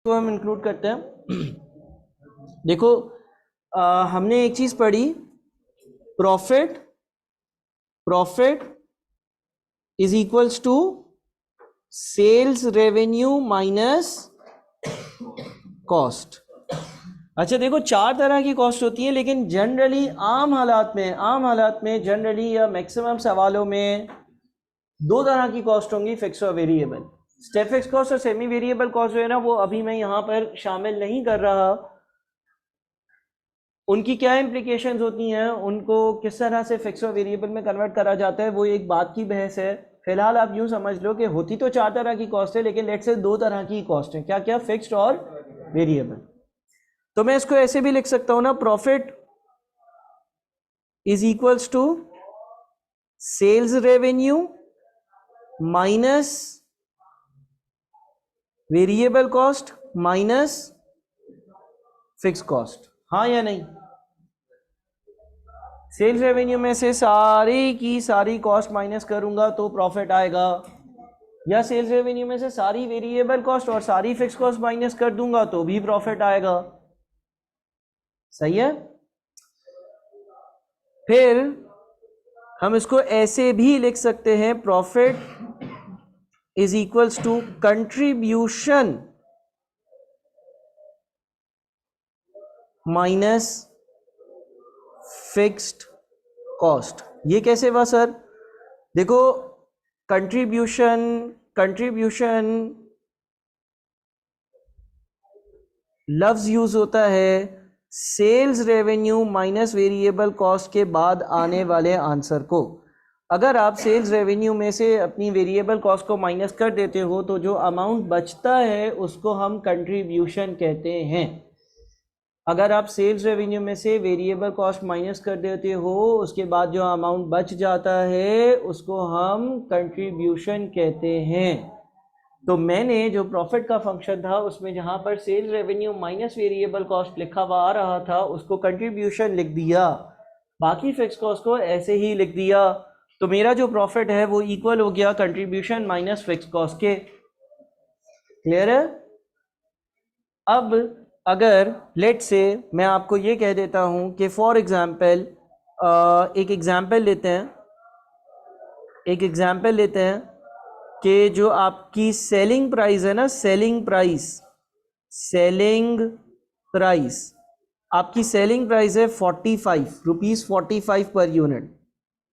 को हम इंक्लूड करते हैं। देखो हमने एक चीज पढ़ी, profit is equals to sales revenue minus cost. अच्छा देखो, चार तरह की कॉस्ट होती है, लेकिन जनरली आम हालात में जनरली या मैक्सिमम सवालों में दो तरह की कॉस्ट होंगी, फिक्स और वेरिएबल। स्टेप फिक्स कॉस्ट और सेमी वेरिएबल कॉस्ट जो है ना, वो अभी मैं यहाँ पर शामिल नहीं कर रहा। उनकी क्या इम्प्लीकेशंस होती हैं, उनको किस तरह से फिक्स और वेरिएबल में कन्वर्ट करा जाता है, वो एक बात की बहस है। फिलहाल आप यूं समझ लो कि होती तो चार तरह की कॉस्ट है, लेकिन लेट से दो तरह की कॉस्ट है। क्या क्या? फिक्स्ड और वेरिएबल। तो मैं इसको ऐसे भी लिख सकता हूं ना, profit is equals to sales revenue minus variable cost minus fix cost. हाँ या नहीं? सेल्स रेवेन्यू में से सारी की सारी कॉस्ट माइनस करूंगा तो प्रॉफिट आएगा, या सेल्स रेवेन्यू में से सारी वेरिएबल कॉस्ट और सारी फिक्स कॉस्ट माइनस कर दूंगा तो भी प्रॉफिट आएगा। सही है। फिर हम इसको ऐसे भी लिख सकते हैं, profit is equals to contribution minus fixed cost. ये कैसे हुआ सर? देखो, कंट्रीब्यूशन लफ्ज यूज होता है sales revenue minus variable cost के बाद आने वाले आंसर को। अगर आप सेल्स रेवेन्यू में से अपनी वेरिएबल कॉस्ट को माइनस कर देते हो तो जो अमाउंट बचता है उसको हम कंट्रीब्यूशन कहते हैं। अगर आप सेल्स रेवेन्यू में से वेरिएबल कॉस्ट माइनस कर देते हो, उसके बाद जो अमाउंट बच जाता है उसको हम कंट्रीब्यूशन कहते हैं। तो मैंने जो प्रॉफिट का फंक्शन था उसमें जहां पर sales revenue minus variable cost लिखा हुआ आ रहा था उसको कंट्रीब्यूशन लिख दिया, बाकी फिक्स कॉस्ट को ऐसे ही लिख दिया। तो मेरा जो प्रॉफिट है वो इक्वल हो गया कंट्रीब्यूशन माइनस फिक्स कॉस्ट के। क्लियर है? अब अगर लेट से मैं आपको ये कह देता हूं कि फॉर एग्जांपल एक एग्जांपल लेते हैं कि जो आपकी सेलिंग प्राइस है ना, सेलिंग प्राइस आपकी सेलिंग प्राइस है 45 रुपीज़ 45 पर यूनिट।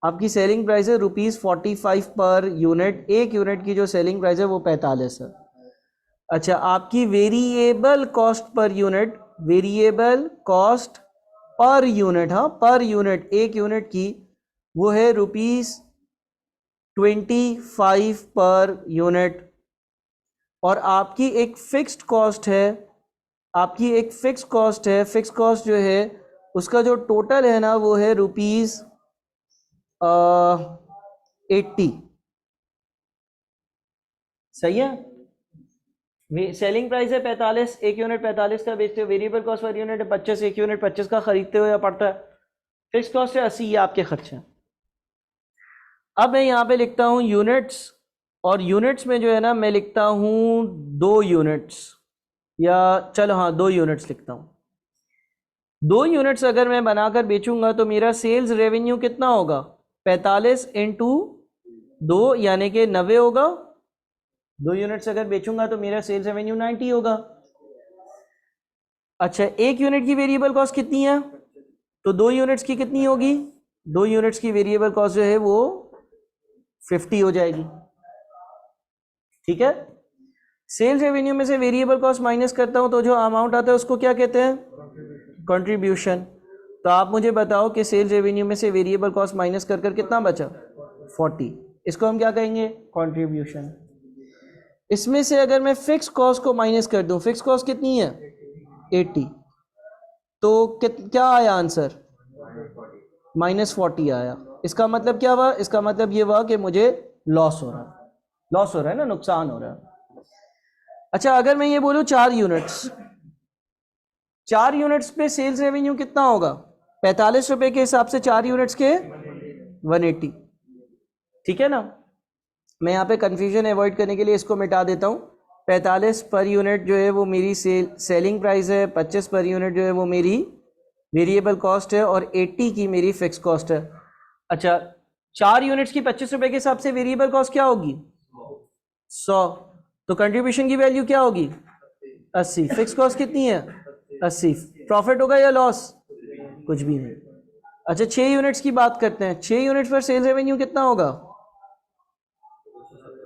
आपकी सेलिंग प्राइस है ₹45 पर यूनिट। एक यूनिट की जो सेलिंग प्राइस है वो 45 है। अच्छा, आपकी वेरिएबल कॉस्ट पर यूनिट, हाँ पर यूनिट, एक यूनिट की वो है ₹25 पर यूनिट। और आपकी एक फिक्स्ड कॉस्ट है, फिक्स कॉस्ट जो है उसका जो टोटल है ना वो है ₹80। सही है। सेलिंग प्राइस है 45, एक यूनिट 45 का बेचते हो, वेरिएबल कॉस्ट पर यूनिट है 25, एक यूनिट 25 का खरीदते हो या पड़ता है। फिक्स कॉस्ट है 80, ये आपके खर्चे हैं। अब मैं यहाँ पे लिखता हूँ यूनिट्स, और यूनिट्स में जो है ना मैं लिखता हूँ 2 यूनिट्स, या चलो हाँ 2 यूनिट्स लिखता हूँ। 2 यूनिट्स अगर मैं बनाकर बेचूंगा तो मेरा सेल्स रेवेन्यू कितना होगा? 45 इंटू 2 यानी कि 90 होगा। 2 यूनिट्स अगर बेचूंगा तो मेरा सेल्स रेवेन्यू 90 होगा। अच्छा, एक यूनिट की वेरिएबल कॉस्ट कितनी है? तो 2 यूनिट्स की कितनी होगी? 2 यूनिट्स की वेरिएबल कॉस्ट जो है वो 50 हो जाएगी। ठीक है। सेल्स रेवेन्यू में से वेरिएबल कॉस्ट माइनस करता हूं तो जो अमाउंट आता है उसको क्या कहते हैं? कंट्रीब्यूशन। तो आप मुझे बताओ कि सेल्स रेवेन्यू में से वेरिएबल कॉस्ट माइनस कर कितना बचा? 40। इसको हम क्या कहेंगे? कंट्रीब्यूशन। इसमें से अगर मैं फिक्स कॉस्ट को माइनस कर दूं, फिक्स कॉस्ट कितनी है? 80। तो क्या आया आंसर? -40 आया। इसका मतलब क्या हुआ? इसका मतलब ये हुआ कि मुझे लॉस हो रहा है ना, नुकसान हो रहा है। अच्छा, अगर मैं ये बोलूं 4 यूनिट्स पे सेल्स रेवेन्यू कितना होगा? 45 रुपए के हिसाब से 4 यूनिट्स के 180। ठीक है ना। मैं यहाँ पे कंफ्यूजन अवॉइड करने के लिए इसको मिटा देता हूँ। 45 पर यूनिट जो है वो मेरी सेलिंग प्राइस है, 25 पर यूनिट जो है वो मेरी वेरिएबल कॉस्ट है और 80 की मेरी फिक्स कॉस्ट है। अच्छा, 4 यूनिट्स की 25 रुपए के हिसाब से वेरिएबल कॉस्ट क्या होगी? 100। तो कंट्रीब्यूशन की वैल्यू क्या होगी? 80। फिक्स कॉस्ट कितनी है? 80। प्रॉफिट होगा या लॉस? कुछ भी नहीं। अच्छा, 6 यूनिट्स की बात करते हैं। 6 यूनिट्स पर सेल्स रेवेन्यू कितना होगा?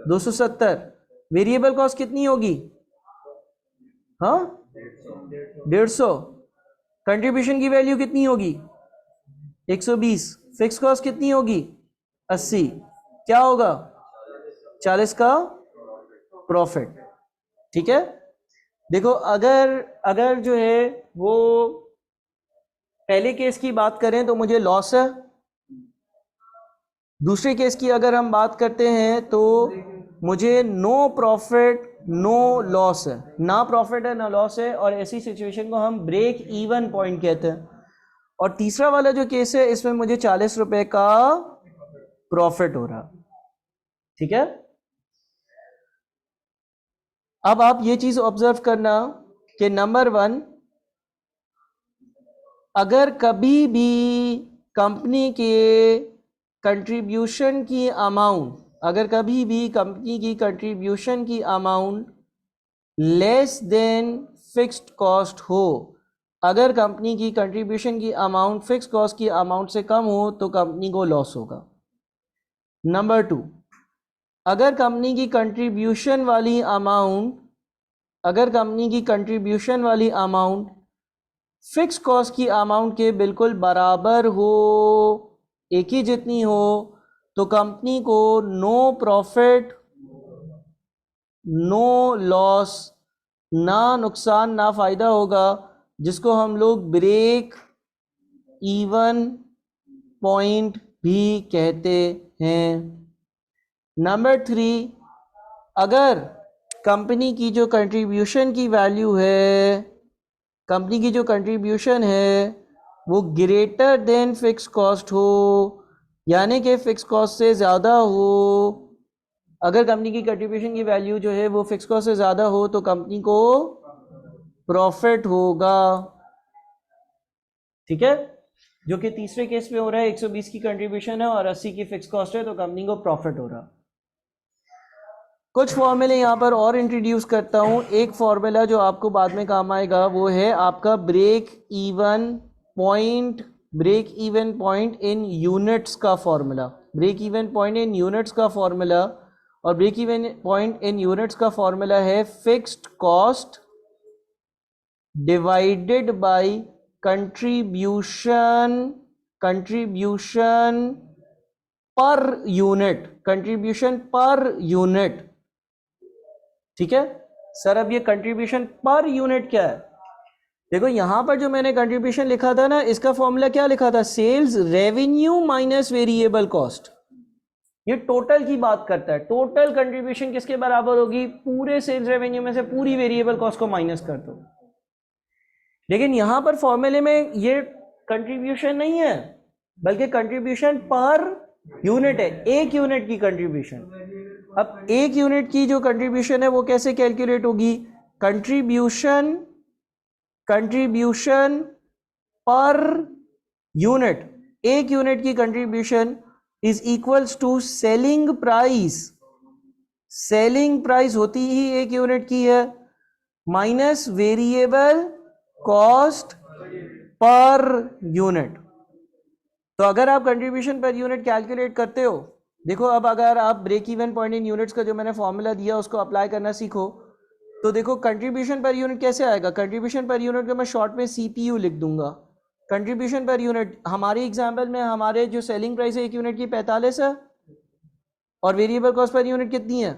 270। वेरिएबल कॉस्ट कितनी होगी? हाँ, 150। कंट्रीब्यूशन की वैल्यू कितनी होगी? 120। फिक्स कॉस्ट कितनी होगी? 80। क्या होगा? 40 का प्रॉफिट। ठीक है। देखो, अगर अगर जो है वो पहले केस की बात करें तो मुझे लॉस है। दूसरे केस की अगर हम बात करते हैं तो मुझे नो प्रॉफिट नो लॉस है, ना प्रॉफिट है ना लॉस है, और ऐसी सिचुएशन को हम ब्रेक इवन पॉइंट कहते हैं। और तीसरा वाला जो केस है इसमें मुझे 40 रुपए का प्रॉफिट हो रहा। ठीक है। अब आप ये चीज ऑब्जर्व करना कि नंबर 1, अगर कभी भी कंपनी के कंट्रीब्यूशन की अमाउंट, अगर कभी भी कंपनी की कंट्रीब्यूशन की amount less than fixed cost हो, अगर कंपनी की कंट्रीब्यूशन की अमाउंट फिक्स कॉस्ट की अमाउंट से कम हो तो कंपनी को लॉस होगा। नंबर 2, अगर कंपनी की कंट्रीब्यूशन वाली अमाउंट, अगर कंपनी की कंट्रीब्यूशन वाली अमाउंट फिक्स कॉस्ट की अमाउंट के बिल्कुल बराबर हो, एक ही जितनी हो, तो कंपनी को नो प्रॉफिट नो लॉस, ना नुकसान ना फायदा होगा, जिसको हम लोग ब्रेक इवन पॉइंट भी कहते हैं। नंबर 3, अगर कंपनी की जो कंट्रीब्यूशन की वैल्यू है, कंपनी की जो कंट्रीब्यूशन है वो ग्रेटर देन फिक्स कॉस्ट हो, यानी कि फिक्स कॉस्ट से ज़्यादा हो, अगर कंपनी की कंट्रीब्यूशन की वैल्यू जो है वो फिक्स कॉस्ट से ज़्यादा हो तो कंपनी को प्रॉफिट होगा। ठीक है। जो कि तीसरे केस में हो रहा है, 120 की कंट्रीब्यूशन है और 80 की फिक्स कॉस्ट है तो कंपनी को प्रॉफिट हो रहा। कुछ फॉर्मूले यहाँ पर और इंट्रोड्यूस करता हूँ। एक फॉर्मूला जो आपको बाद में काम आएगा वो है आपका break even point, break even point in units का formula, break even point in units का फॉर्मूला। और break even point in units का फॉर्मूला है fixed cost divided by contribution, contribution per unit, contribution per unit. ठीक है sir, अब ये contribution per unit क्या है? देखो यहां पर जो मैंने कंट्रीब्यूशन लिखा था ना, इसका फॉर्मूला क्या लिखा था? Sales revenue minus variable cost. ये टोटल की बात करता है। टोटल कंट्रीब्यूशन किसके बराबर होगी? पूरे सेल्स रेवेन्यू में से पूरी वेरिएबल कॉस्ट को माइनस कर दो। लेकिन यहां पर फॉर्मूले में ये कंट्रीब्यूशन नहीं है, बल्कि कंट्रीब्यूशन पर यूनिट है, एक यूनिट की कंट्रीब्यूशन। अब एक यूनिट की जो कंट्रीब्यूशन है वो कैसे कैलकुलेट होगी? कंट्रीब्यूशन, कंट्रीब्यूशन पर यूनिट, एक यूनिट की contribution is equals to selling price, selling price होती ही एक यूनिट की है, minus variable cost per unit. तो अगर आप कंट्रीब्यूशन पर यूनिट कैलकुलेट करते हो, देखो अब अगर आप break even point in units का जो मैंने फॉर्मूला दिया उसको अप्लाई करना सीखो, तो देखो कंट्रीब्यूशन पर यूनिट कैसे आएगा? कंट्रीब्यूशन पर यूनिट को मैं शॉर्ट में सीपीयू लिख दूंगा। कंट्रीब्यूशन पर यूनिट हमारे एग्जाम्पल में हमारे जो सेलिंग प्राइस है एक यूनिट की 45 है और वेरिएबल कॉस्ट पर यूनिट कितनी है?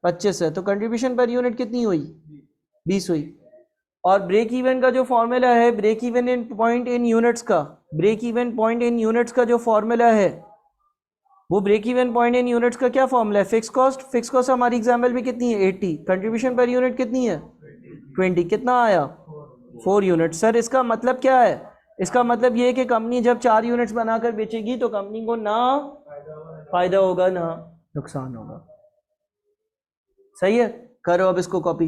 25 है। तो कंट्रीब्यूशन पर यूनिट कितनी हुई? 20 हुई। और ब्रेक इवन का जो फॉर्मूला है, break even in point in units का, break even point in units का जो फॉर्मूला है वो break even point in units का क्या फॉर्मूला है? Fix cost. फिक्स कॉस्ट हमारी एग्जाम्पल में कितनी है? 80। कंट्रीब्यूशन पर यूनिट कितनी है? 20। कितना आया? 4 यूनिट। सर इसका मतलब क्या है? इसका मतलब ये है कि कंपनी जब 4 यूनिट्स बनाकर बेचेगी तो कंपनी को ना फायदा होगा ना नुकसान होगा। सही है। करो अब इसको कॉपी।